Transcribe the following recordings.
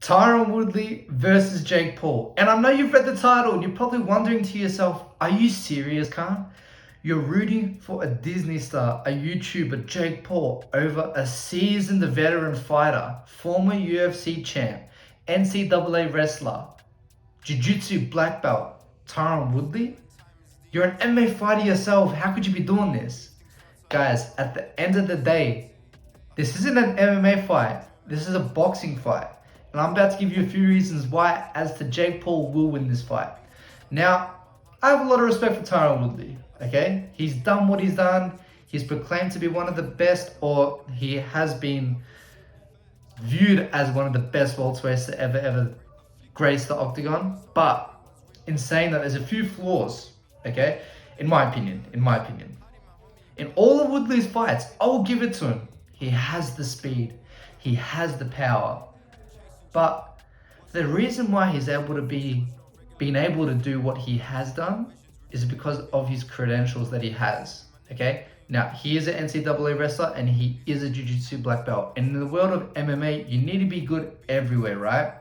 Tyron Woodley versus Jake Paul. And I know you've read the title and you're probably wondering to yourself, are you serious, Khan? You're rooting for a Disney star, a YouTuber, Jake Paul, over a seasoned veteran fighter, former UFC champ, NCAA wrestler, Jiu-Jitsu black belt, Tyron Woodley? You're an MMA fighter yourself. How could you be doing this? Guys, at the end of the day, this isn't an MMA fight. This is a boxing fight. And I'm about to give you a few reasons why as to Jake Paul will win this fight. Now, I have a lot of respect for Tyron Woodley, okay? He's done what he's done. He's proclaimed to be one of the best, or he has been viewed as one of the best welterweights to ever grace the octagon. But in saying that, there's a few flaws, okay? In my opinion. In all of Woodley's fights, I will give it to him. He has the speed. He has the power. But the reason why he's able to been able to do what he has done is because of his credentials that he has, okay? Now, he is an NCAA wrestler and he is a Jiu-Jitsu black belt. And in the world of MMA, you need to be good everywhere, right?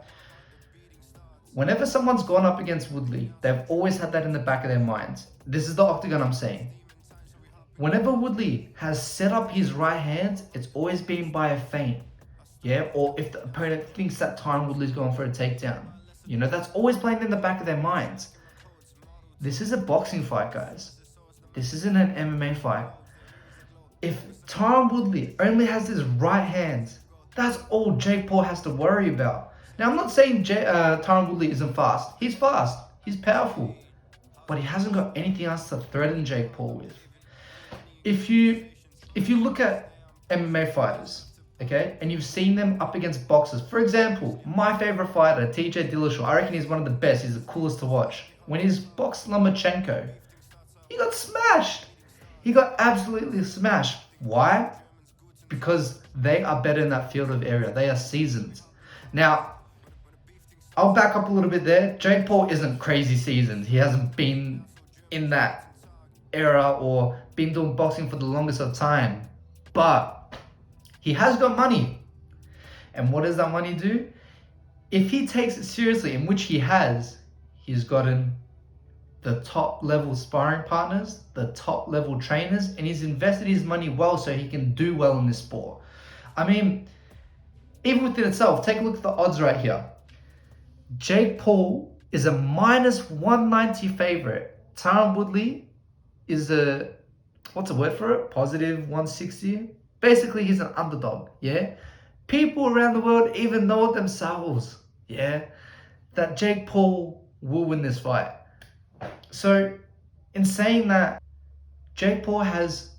Whenever someone's gone up against Woodley, they've always had that in the back of their minds. This is the octagon I'm saying. Whenever Woodley has set up his right hand, it's always been by a feint. Yeah, or if the opponent thinks that Tyron Woodley's going for a takedown. You know, that's always playing in the back of their minds. This is a boxing fight, guys. This isn't an MMA fight. If Tyron Woodley only has his right hand, that's all Jake Paul has to worry about. Now, I'm not saying Tyron Woodley isn't fast. He's fast. He's powerful. But he hasn't got anything else to threaten Jake Paul with. If you look at MMA fighters, okay, and you've seen them up against boxers. For example, my favorite fighter, TJ Dillashaw, I reckon he's one of the best. He's the coolest to watch. When he's boxed Lomachenko, he got smashed. He got absolutely smashed. Why? Because they are better in that field of area. They are seasoned. Now, I'll back up a little bit there. Jake Paul isn't crazy seasoned. He hasn't been in that era or been doing boxing for the longest of time. But he has got money. And what does that money do? If he takes it seriously, in which he has, he's gotten the top level sparring partners, the top level trainers, and he's invested his money well so he can do well in this sport. I mean, even within itself, take a look at the odds right here. Jake Paul is a minus 190 favorite. Tyron Woodley is a, what's the word for it? Positive 160. Basically, he's an underdog, yeah? People around the world even know it themselves, yeah? That Jake Paul will win this fight. So, in saying that, Jake Paul has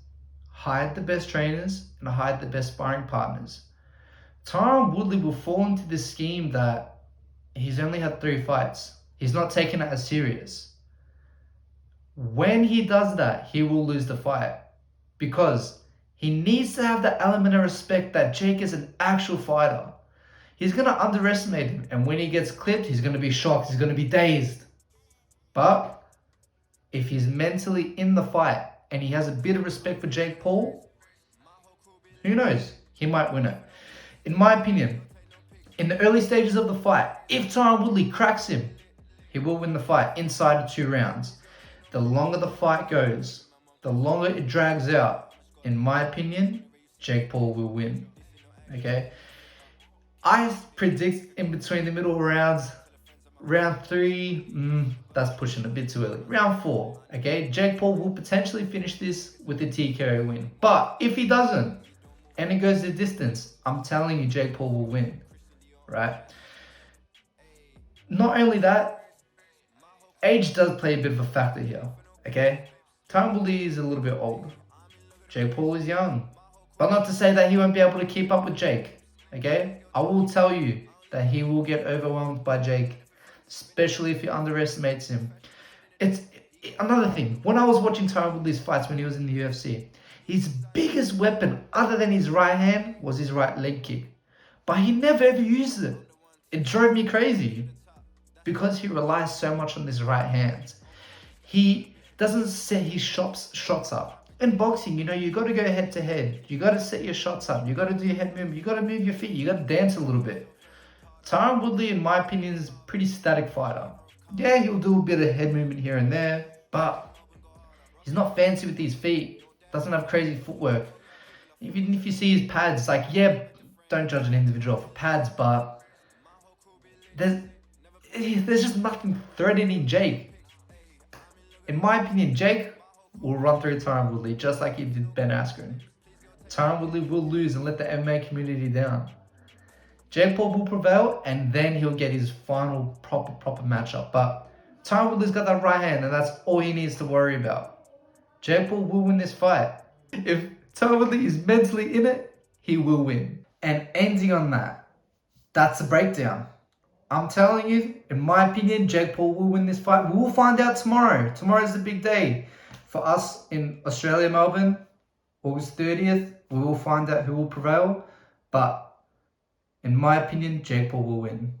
hired the best trainers and hired the best sparring partners. Tyron Woodley will fall into this scheme that he's only had 3 fights. He's not taking it as serious. When he does that, he will lose the fight because he needs to have the element of respect that Jake is an actual fighter. He's going to underestimate him, and when he gets clipped, he's going to be shocked. He's going to be dazed. But if he's mentally in the fight and he has a bit of respect for Jake Paul, who knows? He might win it. In my opinion, in the early stages of the fight, if Tyron Woodley cracks him, he will win the fight inside of 2 rounds. The longer the fight goes, the longer it drags out, in my opinion, Jake Paul will win. Okay? I predict in between the middle rounds, round 3, that's pushing a bit too early. Round 4, okay? Jake Paul will potentially finish this with a TKO win. But if he doesn't, and it goes the distance, I'm telling you Jake Paul will win, right? Not only that, age does play a bit of a factor here, okay? Tyron Woodley is a little bit old. Jake Paul is young. But not to say that he won't be able to keep up with Jake, okay? I will tell you that he will get overwhelmed by Jake, especially if he underestimates him. It's another thing. When I was watching Tyron Woodley's fights when he was in the UFC, his biggest weapon other than his right hand was his right leg kick. But he never ever used it. It drove me crazy because he relies so much on his right hand. He doesn't set his shots up. In boxing, you know, you got to go head to head. You got to set your shots up. You got to do your head movement. You got to move your feet. You got to dance a little bit. Tyron Woodley, in my opinion, is a pretty static fighter. Yeah, he'll do a bit of head movement here and there, but he's not fancy with his feet. Doesn't have crazy footwork. Even if you see his pads, it's like, yeah, don't judge an individual for pads, but there's just nothing threatening Jake. In my opinion, Jake will run through Tyron Woodley just like he did Ben Askren. Tyron Woodley will lose and let the MMA community down. Jake Paul will prevail, and then he'll get his final proper matchup. But Tyron Woodley's got that right hand, and that's all he needs to worry about. Jake Paul will win this fight. If Tyron Woodley is mentally in it, he will win. And ending on that, that's the breakdown. I'm telling you, in my opinion, Jake Paul will win this fight. We will find out tomorrow. Tomorrow's the big day. For us in Australia, Melbourne, August 30th, we will find out who will prevail. But in my opinion, Jake Paul will win.